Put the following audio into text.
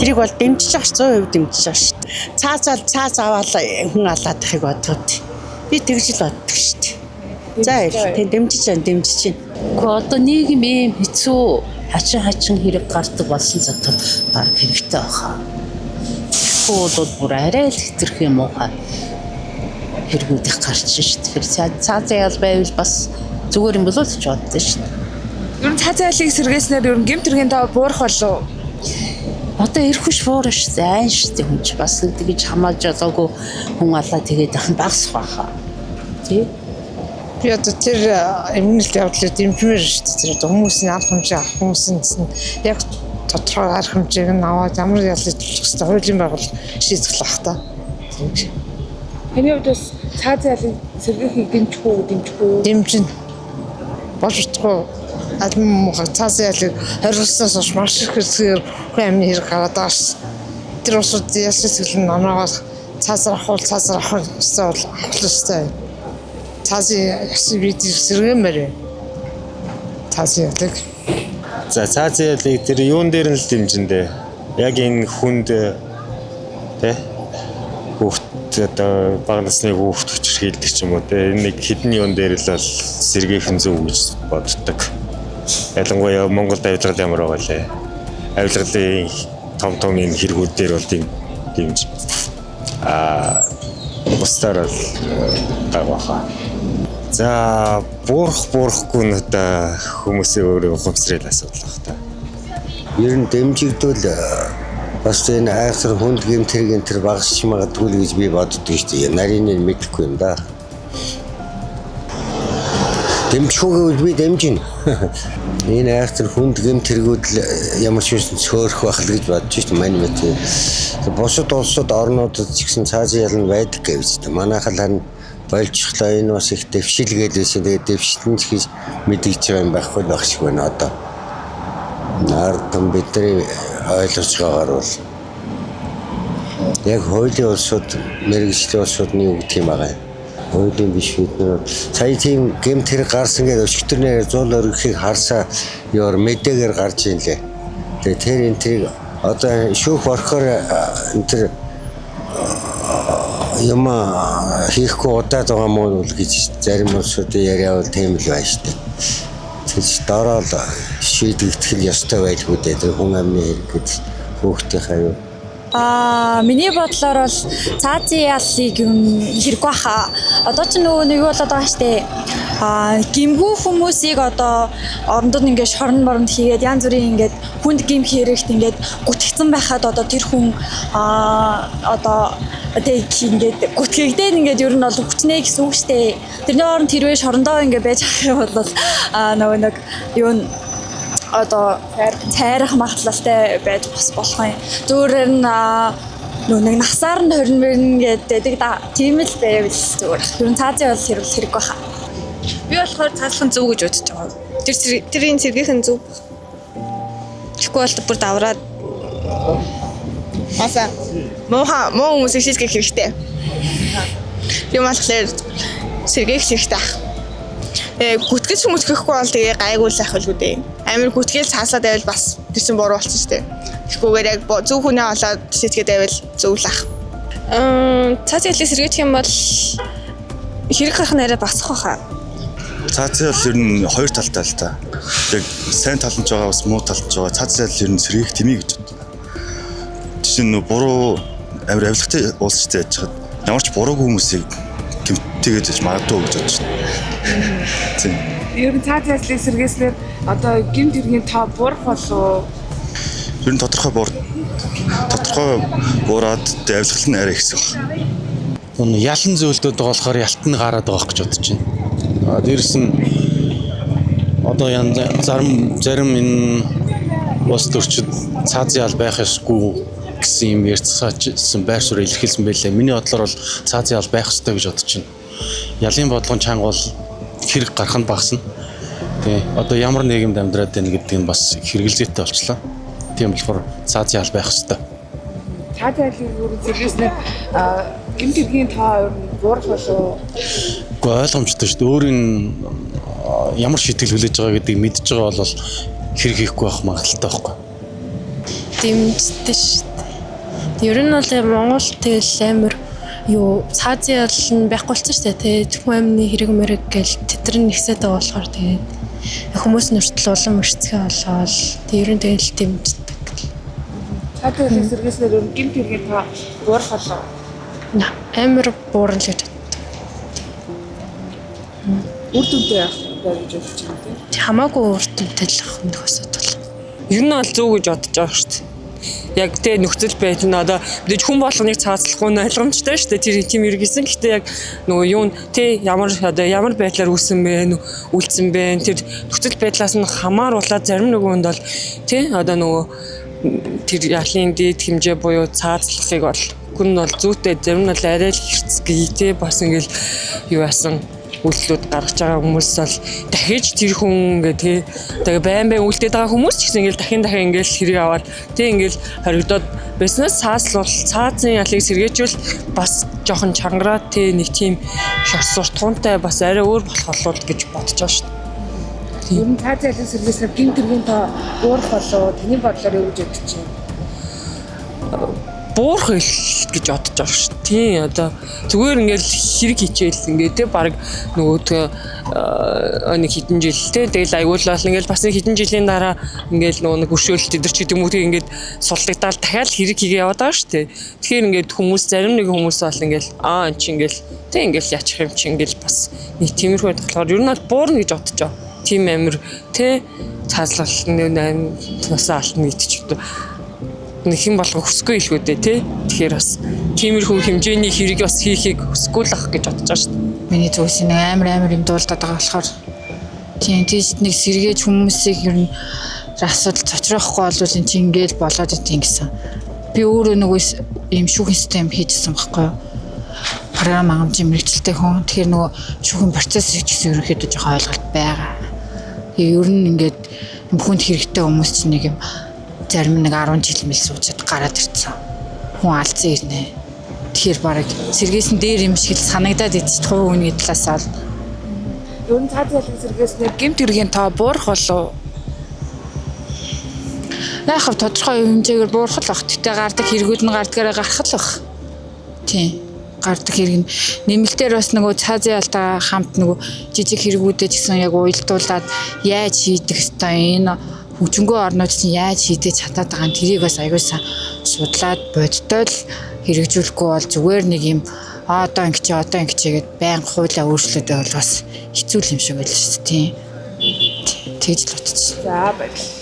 Тэрийг бол дэмжиж байгаа 100% дэмжиж байгаа шүү дээ. Цааз аваад хүн алаад ихийг бодгод. Би тэгж л боддог шүү дээ. За тийм дэмжиж байна. Гэхдээ одоо нийгэм ийм хэцүү хачин хэрэг гардаг болсон затал баг хэрэгтэй баха. Бол бүр арай л хэтэрх юм уу хэрэгүүдийг гарч шүү дээ. Тэгэхээр цаазын ял байвал бас зүгээр юм болов уу гэж боддоо шүү дээ. Ер нь цаазын ялыг сэргээснээр ер нь гэмт хэргийн тоо буурах болов. Одоо ирэх хүч буурна шүү дээ. Айн шүү дээ хүн ч бас тэгж хамаалж байгаагүй хүн алаа тэгээд ахын багсах байхаа. Тий? Би одоо тэр эмнэлт явдлыг дэмжмээр шүү дээ. Тэр хүмүүсийн аль хэмжээ авах хүмүүсийн яг тодорхой арга хэмжээг нь аваад ямар ялыг төлөх хэрэгтэй хуулийн байгуул шийдэх бах та. Таны хувьд бас цаазын ялыг сэргээхийг дэмжихгүй дэмжин болж утгагүй аль цаазын ялыг 20-оос хойш маш их хэрэгсээр хүн амны хэрэг гараад байгаа ш. Тэр усууд ялшиг сэглэн оноогоос цаазаар авах хэрэгтэй бол хэрэгтэй. Цаазын ясыг бид сэргээмээр. Цаазын ялыг. За цаазын ялыг тэр юун дээр нь л дэмжиндээ. Яг энэ хүнд тэ хүүхд одоо бага насны хүүхд хүчрхийлдэг ч юм уу тэ нэг хідэн юун дээр л сэргээх нь зөв гэж боддог. Ялангуяа Монголд авилгал ямар байгаа лээ. Авилгалын том энэ хэрэгүүд дээр бол дэмж бусдаар л байгааха. За буурахгүй нь одоо хүмүүсийн өөрөө ухамсарыг асуудал баг та. Ер нь дэмжигдвэл бас энэ айхтар хүнд гэмт хэргийн тэр багасч магадгүй гэж би боддог шүү дээ. Нарийныг мэдэхгүй юм да. Дэмжихүүгээ би дэмжинэ. Энэ айхтар хүнд гэмт хэрэгүүд ямар ч үсэн цөөрөх байх л гэж бодож шүү дээ. Манай мэт. Бусад улсууд орнуудад ч гэсэн цаазын ял нь байдаг гэвч. Манайхал харин болжхлоо энэ бас их дэвшилгээд байсан. Тэгээд дэвшилтэн ч гэж мэдгийж байгаа юм байхгүй байх шиг байна одоо. Наартан бидний ойлгож байгаагаар бол яг хуулийн улсууд мэргэжлийн улсуудны үг тийм байгаа. Хуулийн биш бид сая тийм гэмт хэрэг гарсан гэдэг өчтөрнөр 100 өргөхийг харсаа ёор мэдээгээр гарч ийн лээ. Тэгээд тэр энэ тэрийг одоо шүүх орохоор энэ тэр юм хийхгүй удаад байгаа мó гэж зарим улсуудын яриа бол тийм л байна шүү дээ. Тэгж дараа л шийдэгдэх нь ёстой байлгүй дээ. Тэр хүн амны хэрэг гэж хөөхтийнхаа юу. Миний бодлоор бол цаазын ялыг хэрэг баха. Одоо ч нөгөө нэг болоод байгаа штэ. Гимгүү хүмүүсийг одоо орондод ингээд шорон боронд хийгээд янз бүрийн ингээд хүнд гим хэрэгт ингээд гүтгэцэн байхад одоо тэр хүн одоо тэг ингээд гүтгэгдээд ингээд ер нь бол хүчнээ гэсэн үг штэ. Тэрний оронд хэрвээ шорондоо ингээд байж ах юм бол нөгөө нэг юу одоо цайрах магадлалтай байж бас болох юм. Зүгээр нь нэг насаар нь 20 гэдэг тийм л байвал зүгээр. Ер нь цаазын бол хэрэг баха. Би болохоор цааслах нь зөв гэж бодож байгаа. Тэрийн сэргээх нь зөв. Тэгэхгүй бол бүр давраад маса муу хүмүүсийг шийдэх хэрэгтэй. Тийм болохоор сэргээх хэрэгтэй. Гүтгэж хүмүүс гэхгүй бол тэгээ гайгуулах байлгүй дээ. Амир гүтгэл цааслаад байвал бас тэр чинь буруу болчихсон шүү дээ. Тэгэхгүйгээр яг зөв хүнээ олоод шийдгээд байвал зөв л ах. Цаазын ялыг сэргийгдэх юм бол хэрэг гарах нь арай багасах байхаа. Цаазын ял ер нь хоёр талтай л та. Яг сайн тал нь байгаа бас муу тал нь байгаа. Цаазын ял ер нь сэргээх тэмээ гэж боддог. Жишээ нь буруу амир авилгатай уулзчтай яж хаад ямар ч буруугүй хүмүүсийг гэмтээгээд яж магадгүй гэж бодож байна. Тийм. Ер нь цаазын ялыг сэргээснээр одоо гэмт хэргийн тоо буурах болов. Ер нь тодорхой буураад авилгал нь арай ихсэх. Ялан зөөлдөд байгаа болохоор ялтны гараад байгаа гэж бодож байна. Дээрс нь одоо зарим энэ улс төрчид цаазын ял байх ёсгүй гэсэн юм ярьцсан байр суурь илэрхийлсэн байлээ. Миний бодлоор бол цаазын ял байх ёстой гэж бодож байна. Ялын бодлогын чанга бол хэрэг гарах нь багасна. Тий. Одоо ямар нийгэмд амьдраад байна гэдэг нь бас хэрэгэлзээтэй болчлаа. Тийм болохоор цаазын ял байх ёстой. Цаазын ялыг сэргээснээр гэмт хэргийн тоо буурах болов. Гэхдээ ойлгомжтой шүү дээ. Өөрийн ямар шийтгэл хүлээж байгаа гэдгийг мэдж байгаа бол хэрэг хийхгүй байх магадaltaй байхгүй. Дэмждэг шүү дээ. Ер нь бол Монгол тэгэл амар юу цаазын ял нь байхгүй болсон шүү дээ. Зөвхөн амны хэрэг мэрэг гэл тэдэр нь ихсээд байгаа болохоор тэгээд хүмүүс нүртэл улам өрцгөө болоод ер нь тэгэл дэмждэг. Цаазын ялын сэргээснээр гэмт хэргийн та буурах болоо. Амар буурал гэж боддог. Үр дүнтэй яах вэ гэж бодож байна тийм. Хамаагүй үр дүнтэй л ах нэг асуудал. Ер нь бол зөв гэж бодож байгаа шүү дээ. Яг тэ нөхцөл байдал нь одоо бид хүн болгоныг цаацлахгүй нь ойлгомжтой шүү дээ. Тэр тийм иргэсэн. Гэхдээ яг нөгөө юу тэ ямар байдлаар үүсэн бэ, үлдсэн бэ. Тэр нөхцөл байдлаас нь хамааруулаад зарим нөгөөнд бол тэ одоо нөгөө тэр ялын дээд хэмжээ буюу цаацлахыг бол гүн бол зүйтэй, зарим нь бол арай л хэрцгий тэ бас ингээл юу яасан үйлдэлүүд гаргаж байгаа хүмүүс бол дахиж тэр хүн ингээ тэгээ байн үйлдээд байгаа хүмүүс ч гэсэн ингээл дахин ингээл хэрэг аваад тэг ингээл хоригдоод бизнес цаазын ялыг сэргээжүүл бас жоохон чангараад тэг нэг тийм шорт суртахуунтай бас арай өөр болох болов гэж бодож байгаа шүү дээ. Ер нь цаазын ялын сэргээснээр гэмт хэргийн та буурах болоо таны бодлоор юу гэж бодож байна? Буурах гэж бодож байгаа шүү. Тийм одоо зүгээр ингээл хэрэг хичээл ингээд те баг нөгөө нэг хэдэн жил те тэгэл аягууллал ингээл бас нэг хэдэн жилийн дараа ингээл нөгөө нэг өршөөлөлт өдр ч гэдэг юм уу тийм ингээд суллагдаад дахиад хэрэг хийгээ яваад байгаа шүү. Тэгэхээр ингээд хүмүүс зарим нэг хүмүүс бол ингээл эн чи ингээл те ингээл яачих юм чи ингээл бас нэг тиймэрхүү болохоор ер нь бол буурна гэж бодож байгаа. Тийм амир те цаазлал нэг насаа алтан нийтч нэг юм болгох хүсгүй илүү дээ тий. Тэгэхээр бас тиймэрхүү хэмжээний хэрэг бас хийхийг хүсгүй л ах гэж бодож байгаа шүү дээ. Миний зүгээс нэг амар юм дуулдаад байгаа болохоор тийм тийш нэг сэргээж хүмүүсийг ер нь асуудал цочроохгүй болвол энэ чинь ингээл болоод идэв гэсэн. Би өөрөө нөгөө юм шүүхийн систем хийжсэн байхгүй юу? Програм хангамжийн мэрэгчлээ хүн. Тэгэхээр нөгөө шүүхийн процесс гэсэн ерөнхийдөө жоохон ойлголт байгаа. Ер нь ингээд хүнд хэрэгтэй хүмүүс чинь нэг юм зарим нэг 10 жил мэл суучаад гараад ирсэн. Хүн алдсан ирнэ. Тэгэхээр бараг сэргээсэн дээр юм шиг санагдаад идэж хувь хүний талаас бол ер нь цаазын ялын сэргээснээр гэмт хэргийн та буурах болоо. Яг тодорхой хэмжээгээр буурах л бах. Тэгтээ гардаг хэрэгүүд нь гардгаараа гарах л бах. Тийм. Гардаг хэрэг нь нэмэлтээр бас нөгөө цаазын ялтаа хамт нөгөө жижиг хэрэгүүдэд гэсэн яг уйлдуулаад яаж хийдэг хэвээр энэ хөгжингөө орнууд чинь яаж хийдэж чадаад байгаа нь тэрийг бас аягуусаа судлаад бодтол хэрэгжүүлэхгүй бол зүгээр нэг юм одоо ингэчээ байнга хуулиа өөрчлөөдөө бол бас хэцүү юм шиг байл шүү дээ тийм. Тэгж л утчих. За баярлалаа.